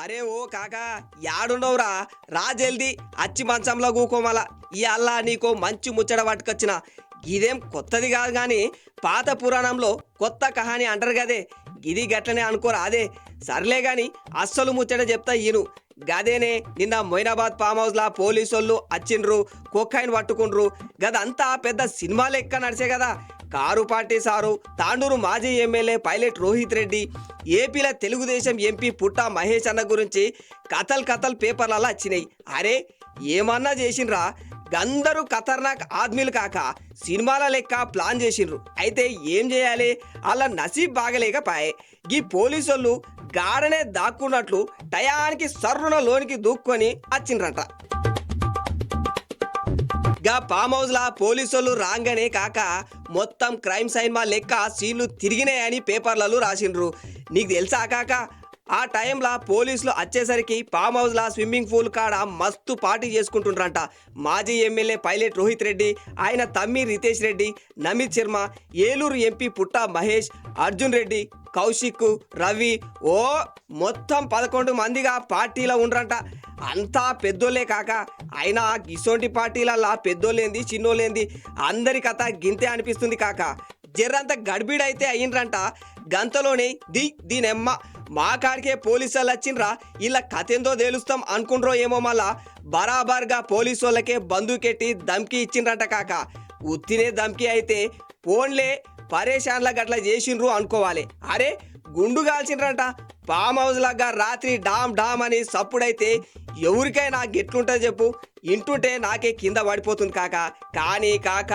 అరే ఓ కాకా యాడుండవురా రా జల్ది అచ్చి మంచంలో కూకోమల ఈ అల్లా నీకో మంచి ముచ్చట పట్టుకొచ్చిన. ఇదేం కొత్తది కాదు గాని పాత పురాణంలో కొత్త కహాని అంటారు కదే, గిది గట్లనే అనుకోరా అదే. సర్లే గాని అస్సలు ముచ్చట చెప్తా ఈను. గదేనే నిన్న మొయినాబాద్ ఫామ్ హౌస్ లా పోలీసోళ్ళు వచ్చిండ్రు, కొక్కాయిన్ పట్టుకుండ్రు. గదంతా పెద్ద సినిమా లెక్క నడిచే కదా. కారు పార్టీ సారు, తాండూరు మాజీ ఎమ్మెల్యే పైలట్ రోహిత్ రెడ్డి, ఏపీల తెలుగుదేశం ఎంపీ పుట్టా మహేష్ అన్న గురించి కథలు పేపర్లలో వచ్చినాయి. అరే ఏమన్నా చేసిండ్రా, గందరూ ఖతర్నాక్ ఆద్మీలు కాక సినిమాల లెక్క ప్లాన్ చేసిండ్రు. అయితే ఏం చేయాలి, అలా నసీబ్ బాగలేకపాయే. గీ పోలీసోళ్ళు గాడనే దాక్కున్నట్లు టయానికి సర్రున లోనికి దూక్కొని వచ్చిండ్రట. గా ఫామ్ హౌస్ లా పోలీసోళ్ళు రాగానే కాక మొత్తం క్రైమ్ సైన్మా లెక్క సీన్లు తిరిగినాయని పేపర్లలో రాసిండ్రు. నీకు తెలుసా కాక ఆ టైంలా పోలీసులు వచ్చేసరికి ఫామ్ హౌస్ లా స్విమ్మింగ్ పూల్ కాడ మస్తు పార్టీ చేసుకుంటుండ్రంట. మాజీ ఎమ్మెల్యే పైలట్ రోహిత్ రెడ్డి, ఆయన తమ్మి రితేష్ రెడ్డి, నమిత్ శర్మ, ఏలూరు ఎంపీ పుట్టా మహేష్, అర్జున్ రెడ్డి, కౌశిక్, రవి, ఓ మొత్తం 11 మందిగా పార్టీలో ఉండ్రంట. అంతా పెద్దోళ్ళే కాక అయినా గిసోంటి పార్టీలల్లా పెద్దోళ్ళేంది చిన్నోళ్ళేంది అందరి కథ గింతే అనిపిస్తుంది కాక. జర్రంత గడిబిడైతే అయ్యిండ్రంట. గంతలోనే దీనెమ్మ మా కాడికే పోలీసులు వచ్చిండ్రా, ఇలా కథేందో తేలుస్తాం అనుకుండ్రో ఏమో, మళ్ళా బరాబర్గా పోలీసోళ్ళకే బందూకెట్టి దమ్కి ఇచ్చిండ్రంట కాక. ఉత్తినే దమ్కి అయితే పోన్లే పరేషాన్ల గట్ల చేసిండ్రు అనుకోవాలి. అరే గుండు కాల్చిండ్రంట. ఫామ్ హౌస్ లాగా రాత్రి డామ్ డామ్ అని సప్పుడైతే ఎవరికైనా గెట్లుంటుంది చెప్పు. ఇంటుంటే నాకే కింద పడిపోతుంది కాక. కానీ కాక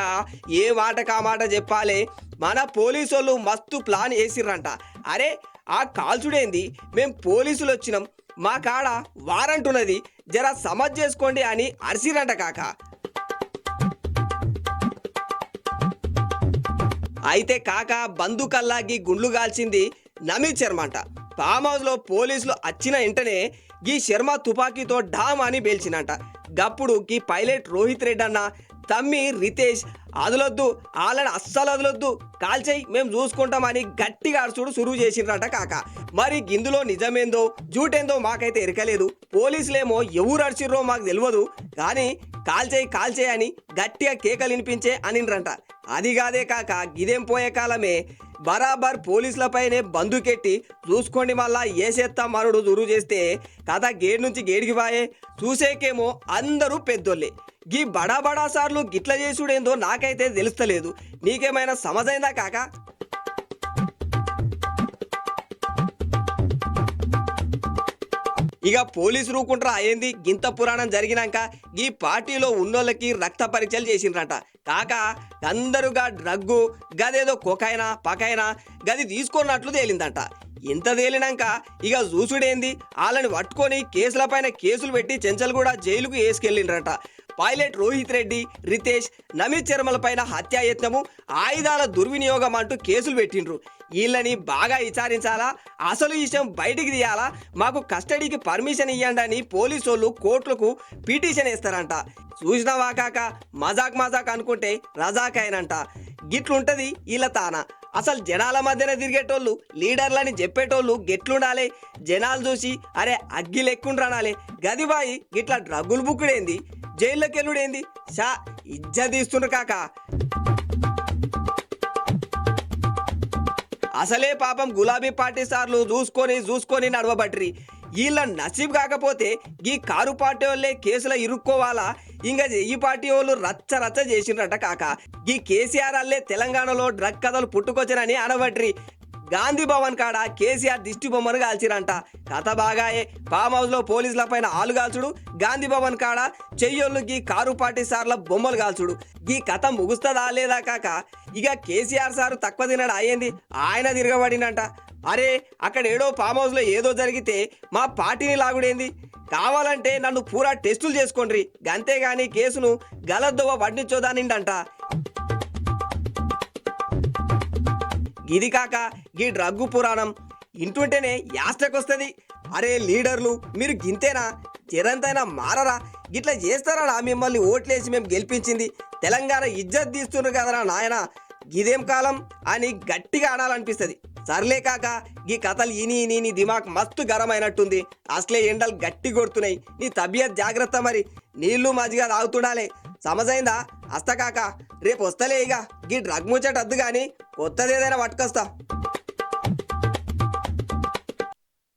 ఏ మాట కా మాట చెప్పాలి, మన పోలీసోళ్ళు మస్తు ప్లాన్ వేసిర్రంట. అరే ఆ కాల్చుడేంది, మేం పోలీసులు వచ్చినాం, మా కాడ వారంట్ ఉన్నది, జర సమజ్ చేసుకోండి అని అరిసిరంట కాక. అయితే కాక బందుకల్లాగి గుండ్లు కాల్చింది నమిత్ శర్మ అంట. ఫామ్ హౌస్ లో పోలీసులు వచ్చిన వెంటనే గీ శర్మ తుపాకీతో డామ్ అని పేల్చినంట. గప్పుడు గీ పైలట్ రోహిత్ రెడ్డి అన్న తమ్మి రితేష్ అదలొద్దు, వాళ్ళని అస్సలు వదలొద్దు, కాల్చేయి మేము చూసుకుంటామని గట్టిగా అరుచుడు సురువు చేసిండ్రట కాక. మరి ఇందులో నిజమేందో జూటేందో మాకైతే ఎరకలేదు. పోలీసులేమో ఎవరు అరిచిర్రో మాకు తెలియదు, కానీ కాల్చేయి అని గట్టిగా కేకలు వినిపించే అనిండ్రంట. అది కాదే కాక గిదేం పోయే కాలమే బరాబర్ పోలీసులపైనే బందుకెట్టి చూసుకోండి మళ్ళా ఏసేస్తాం మనుడు దురువు చేస్తే కథ గేడు నుంచి గేడికి పాయే. చూసేకేమో అందరూ పెద్దోళ్ళే. గీ బడా సార్లు గిట్ల చేసుడేందో నాకైతే తెలుస్తలేదు. నీకేమైనా సమజైందా కాక? ఇక పోలీసు రూకుంట్రా అయ్యింది. గింత పురాణం జరిగినాక ఈ పార్టీలో ఉన్నోళ్ళకి రక్త పరీక్షలు చేసిండ్రట కాక. అందరుగా డ్రగ్గు గదేదో కొకైనా పకైనా గది తీసుకున్నట్లు తేలిందంట. ఇంత తేలినాక ఇక చూసుడేంది, వాళ్ళని పట్టుకొని కేసులపైన కేసులు పెట్టి చెంచల్గూడ జైలుకు వేసుకెళ్ళిండ్రట. పైలట్ రోహిత్ రెడ్డి, రితేష్, నమిత్ శర్మల పైన హత్యాయత్నము, ఆయుధాల దుర్వినియోగం అంటూ కేసులు పెట్టిండ్రు. వీళ్ళని బాగా విచారించాలా, అసలు విషయం బయటికి తీయాలా, మాకు కస్టడీకి పర్మిషన్ ఇవ్వండి అని పోలీసోళ్ళు కోర్టులకు పిటిషన్ వేస్తారంట. చూసినావా కాక మజాక్ అనుకుంటే రజాక్ అయినంట. గిట్లుంటది వీళ్ళ తాన. అసలు జనాల మధ్యన తిరిగేటోళ్ళు లీడర్లని చెప్పేటోళ్ళు గెట్లుండాలి, జనాలు చూసి అరే అగ్గి లెక్కుండ్రనాలి. గదిబాయి గిట్లా డ్రగ్గులు బుక్కుడేంది, జైల్లోకి వెళ్ళుడేంది, షా ఇజ్జత్ తీస్తుండ్రు కాక. అసలే పాపం గులాబీ పార్టీ సార్లు చూసుకొని నడవబట్రి. వీళ్ళ నసీబ్ కాకపోతే గీ కారు పార్టీ వాళ్ళే కేసులో ఇరుక్కోవాలా, ఇంకా ఈ పార్టీ వాళ్ళు రచ్చ చేసిండ్రట కాక. గీ కేసీఆర్ అల్లే తెలంగాణలో డ్రగ్ కథలు పుట్టుకొచ్చనని అనబట్రి. గాంధీ భవన్ కాడ కేసీఆర్ దిష్టి బొమ్మను కాల్చిరంట. కథ బాగాయే. ఫామ్ హౌస్ లో పోలీసుల పైన ఆలు కాల్చుడు, గాంధీ భవన్ కాడ చెయ్యోళ్ళకి కారు పార్టీ సార్ల బొమ్మలు కాల్చుడు. ఈ కథ ముగుస్తుందా లేదా కాక. ఇక కేసీఆర్ సారు తక్కువ తినడు అయ్యింది, ఆయన తిరగబడినంట. అరే అక్కడ ఏడో ఫామ్ హౌస్ లో ఏదో జరిగితే మా పార్టీని లాగుడేంది, కావాలంటే నన్ను పూరా టెస్టులు చేసుకోండి, గంతేగాని కేసును గలద్దోవ వడ్డించోదానిండంట. ఇది కాక గీ డ్రగ్గు పురాణం ఇంటుంటేనే యాస్టకొస్తుంది. అరే లీడర్లు మీరు గింతేనా, చిరంతైనా మారరా, గిట్లా చేస్తారా మిమ్మల్ని ఓట్లేసి మేము గెలిపించింది, తెలంగాణ ఇజ్జత్ తీస్తున్నారు కదరా నాయన, గిదేం కాలం అని గట్టిగా ఆడాలనిపిస్తుంది. సర్లే కాక ఈ కథలు ఇని నీ దిమాగ్ మస్తు గరం అయినట్టుంది. అసలే ఎండలు గట్టి కొడుతున్నాయి. నీ తబియత్ జాగ్రత్త మరి. నీళ్లు మజ్జిగ తాగుతుండాలే. సమజైందా? అస్తా కాక రేపు వస్తలే. ఇక గీ డ్రగ్ ముచ్చట అద్దు గాని కొత్తదేదైనా పట్టుకొస్తా.